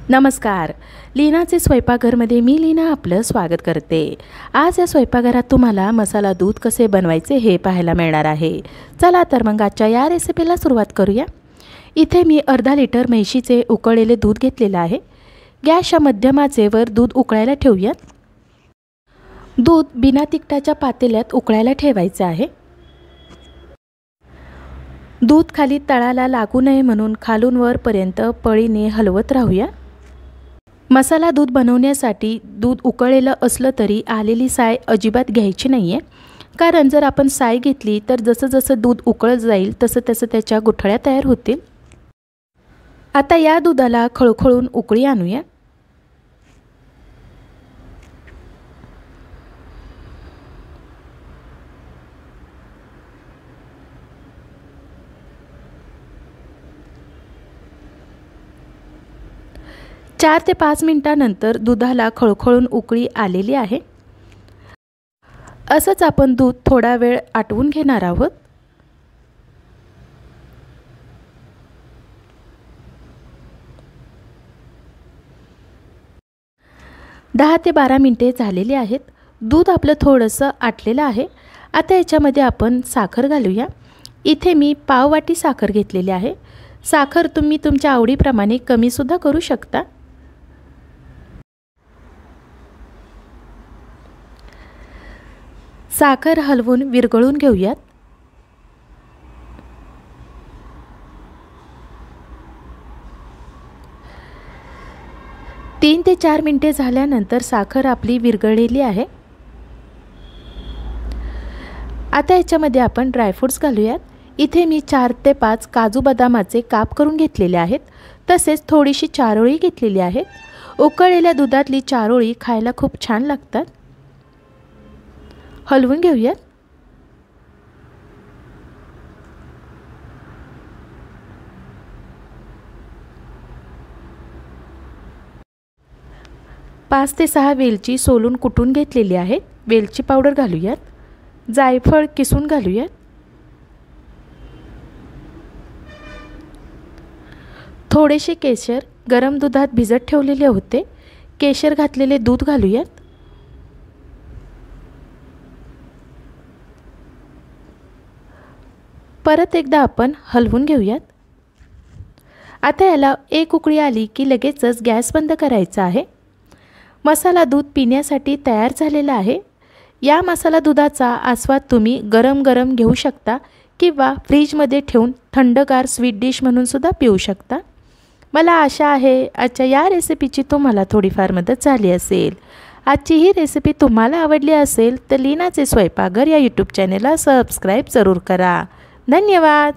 नमस्कार. लीनाचे स्वयंपाकघरमध्ये मी लीना आपलं स्वागत करते. आज या स्वयंपाकघरात तुम्हाला मसाला दूध कसे बनवायचे हे पाहायला मिळणार आहे. चला तर मग आजच्या या रेसिपीला सुरुवात करूया. इथे मी अर्धा लिटर म्हैशीचे उकळलेले दूध घेतलेलं आहे. गॅसच्या मध्यम आचेवर दूध उकळायला ठेवूयात. दूध बिना तिखटाच्या पातेल्यात उकळायला ठेवायचे आहे. दूध खाली तळाला लागू नये म्हणून खालून वरपर्यंत पळीने हलवत राहूया. मसाला दूध बनवण्यासाठी दूध उकळलेलं असलं तरी आलेली साय अजिबात घ्यायची नाही आहे, कारण जर आपण साय घेतली तर जसं जसं दूध उकळत जाईल तसं तसं त्याच्या गुठळ्या तयार होतील. आता या दुधाला खळखळून उकळी आणूया. चार ते 5 मिनिटांनंतर दुधाला खळखळून उकळी आलेली आहे. असंच आपण दूध थोडा वेळ आटवून घेणार आहोत. दहा ते 12 मिनिटे झालेली आहेत. दूध आपलं थोडंसं आटलेलं आहे. आता याच्यामध्ये आपण साखर घालूया. इथे मी पाव वाटी साखर घेतलेली आहे. साखर तुम्ही तुमच्या आवडीप्रमाणे कमी सुद्धा करू शकता. साखर हलवून विरघळून घेऊयात. तीन ते 4 मिनिटे झाल्यानंतर साखर आपली विरघळलेली आहे. आता याच्यामध्ये आपण ड्रायफ्रूट्स घालूयात. इथे मी 4 ते 5 काजू बदामाचे काप करून घेतलेले आहेत. तसेच थोडीशी चारोळी घेतलेली आहे. उकळलेल्या दुधातली चारोळी खायला खूप छान लागतात. हलवून घेऊयात. पाच ते 6 वेलची सोलून कुटून घेतलेली आहे. वेलची पावडर घालूयात. जायफळ किसून घालूयात. थोडेसे केशर गरम दुधात भिजत ठेवलेले होते. केशर घातलेले दूध घालूयात. परत एकदा आपण हलवून घेऊयात. आता याला एक उकळी आली की लगेचच गॅस बंद करायचा आहे. मसाला दूध पिण्यासाठी तयार झालेला आहे. या मसाला दुधाचा आस्वाद तुम्ही गरम गरम घेऊ शकता किंवा फ्रीजमध्ये ठेवून थंडगार स्वीट डिश म्हणून सुद्धा पिऊ शकता. मला आशा आहे आजच्या या रेसिपीची तुम्हाला थोडीफार मदत झाली असेल. आजची ही रेसिपी तुम्हाला आवडली असेल तर लीनाचे स्वयंपाकघर या यूट्यूब चॅनलला सबस्क्राईब जरूर करा. धन्यवाद.